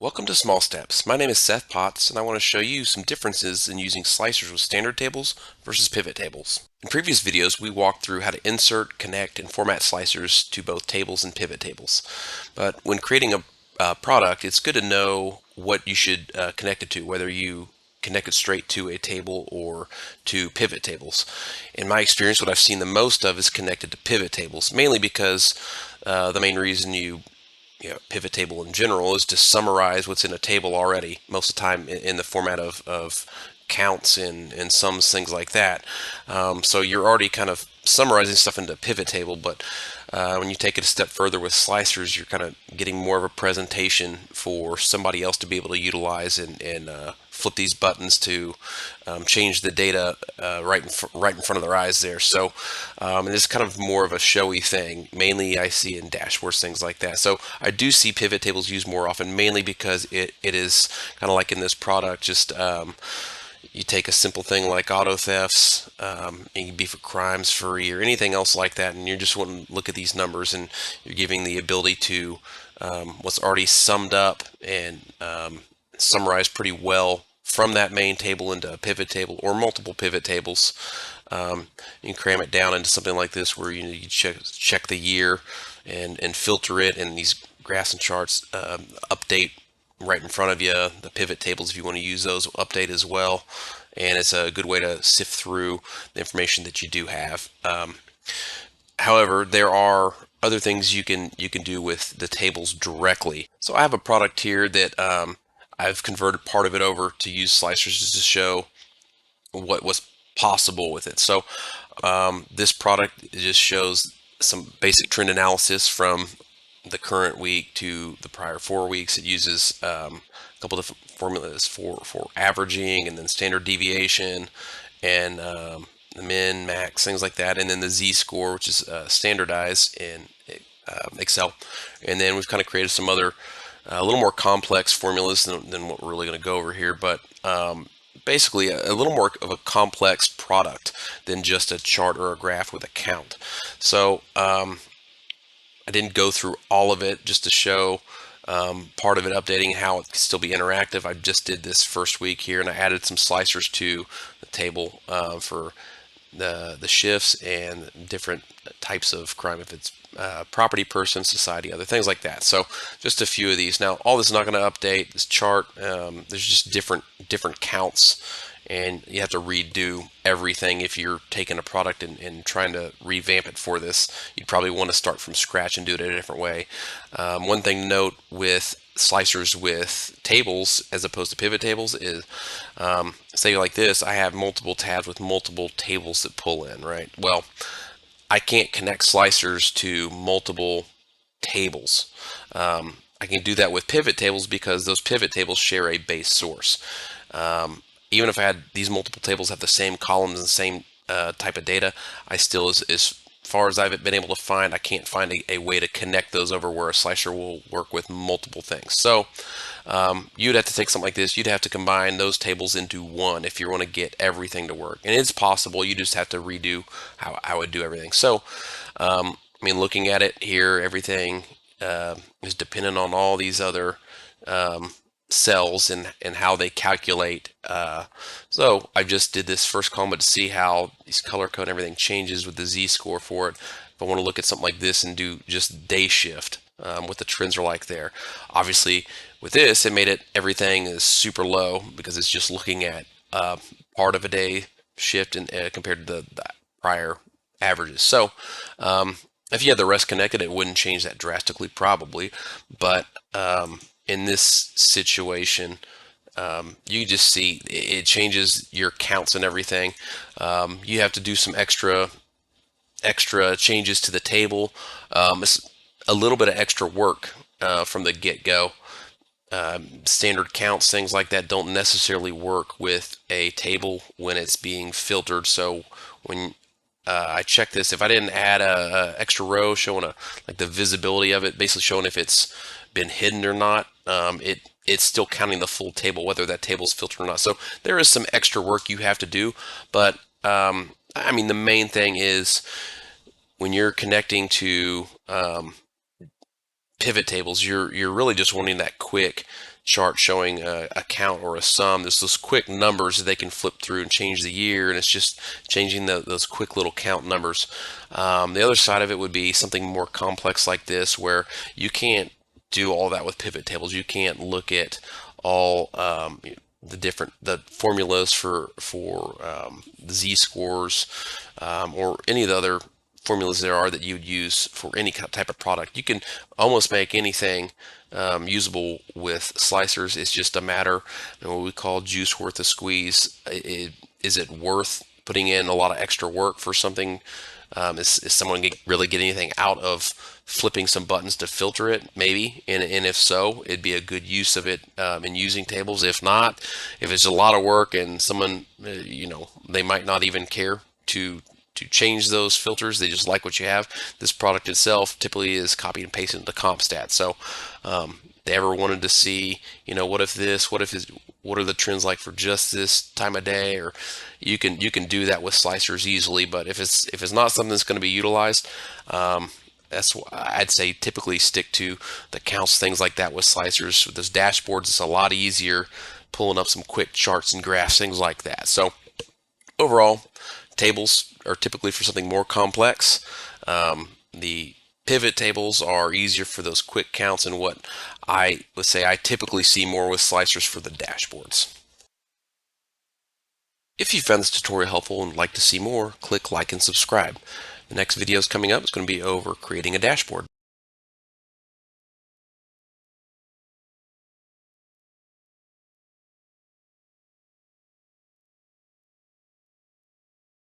Welcome to Small Steps. My name is Seth Potts, and I want to show you some differences in using slicers with standard tables versus pivot tables. In previous videos, we walked through how to insert, connect, and format slicers to both tables and pivot tables. But when creating a product, it's good to know what you should connect it to, whether you connect it straight to a table or to pivot tables. In my experience, what I've seen the most of is connected to pivot tables, mainly because the main reason pivot table in general is to summarize what's in a table already, most of the time in the format of counts and sums, things like that. So you're already kind of summarizing stuff into a pivot table, but when you take it a step further with slicers, you're kind of getting more of a presentation for somebody else to be able to utilize and flip these buttons to change the data right in front of their eyes there. So it is kind of more of a showy thing. Mainly, I see in dashboards, things like that. So I do see pivot tables used more often, mainly because it is kind of like in this product, just you take a simple thing like auto thefts, it can be for crimes free or anything else like that, and you're just wanting to look at these numbers, and you're giving the ability to what's already summed up and summarized pretty well from that main table into a pivot table or multiple pivot tables. You can cram it down into something like this where you check the year and filter it, and these graphs and charts update right in front of you. The pivot tables, if you want to use those, will update as well, and it's a good way to sift through the information that you do have. However, there are other things you can do with the tables directly. So I have a product here that I've converted part of it over to use slicers just to show what was possible with it. So this product just shows some basic trend analysis from the current week to the prior 4 weeks. It uses a couple different formulas for averaging and then standard deviation and the min, max, things like that, and then the z-score, which is standardized in Excel. And then we've kind of created some other a little more complex formulas than what we're really going to go over here, but basically a little more of a complex product than just a chart or a graph with a count. So I didn't go through all of it just to show part of it updating how it can still be interactive. I just did this first week here, and I added some slicers to the table for the shifts and different types of crime, if it's property, person, society, other things like that. So just a few of these. Now, all this is not going to update this chart. There's just different counts, and you have to redo everything. If you're taking a product and trying to revamp it for this, you'd probably want to start from scratch and do it a different way. One thing to note with slicers with tables as opposed to pivot tables is, say like this, I have multiple tabs with multiple tables that pull in, right? Well, I can't connect slicers to multiple tables. I can do that with pivot tables because those pivot tables share a base source. Even if I had these multiple tables have the same columns and same type of data, I still, as far as I've been able to find, I can't find a way to connect those over where a slicer will work with multiple things. So you'd have to take something like this. You'd have to combine those tables into one if you want to get everything to work. And it's possible. You just have to redo how I would do everything. So, I mean, looking at it here, everything is dependent on all these other cells and how they calculate. So I just did this first column to see how these color code and everything changes with the z-score for it. If I want to look at something like this and do just day shift, what the trends are like there. Obviously, with this, it made it everything is super low because it's just looking at part of a day shift compared to the prior averages. So if you had the rest connected, it wouldn't change that drastically, probably. But in this situation, you just see it changes your counts and everything. You have to do some extra changes to the table. It's a little bit of extra work from the get-go. Standard counts, things like that, don't necessarily work with a table when it's being filtered. So when I check this, if I didn't add a extra row showing like the visibility of it, basically showing if it's been hidden or not, it's still counting the full table, whether that table's filtered or not. So there is some extra work you have to do, but I mean the main thing is when you're connecting to pivot tables, you're really just wanting that quick chart showing a count or a sum. There's those quick numbers that they can flip through and change the year, and it's just changing those quick little count numbers. The other side of it would be something more complex like this, where you can't do all that with pivot tables. You can't look at all the formulas for the z-scores, or any of the other formulas there are that you would use for any type of product. You can almost make anything usable with slicers. It's just a matter of what we call juice worth a squeeze. Is it worth putting in a lot of extra work for something? Is someone really get anything out of flipping some buttons to filter it? Maybe, and if so, it'd be a good use of it in using tables. If not, if it's a lot of work and someone, they might not even care to change those filters. They just like what you have. This product itself typically is copied and pasted into CompStat. So they ever wanted to see, what if this, what are the trends like for just this time of day, or you can do that with slicers easily. But if it's not something that's going to be utilized, that's why I'd say typically stick to the counts, things like that with slicers. With those dashboards, it's a lot easier pulling up some quick charts and graphs, things like that. So overall, tables are typically for something more complex. The pivot tables are easier for those quick counts, and what I would say I typically see more with slicers for the dashboards. If you found this tutorial helpful and would like to see more, click like and subscribe. The next video is coming up. It's going to be over creating a dashboard.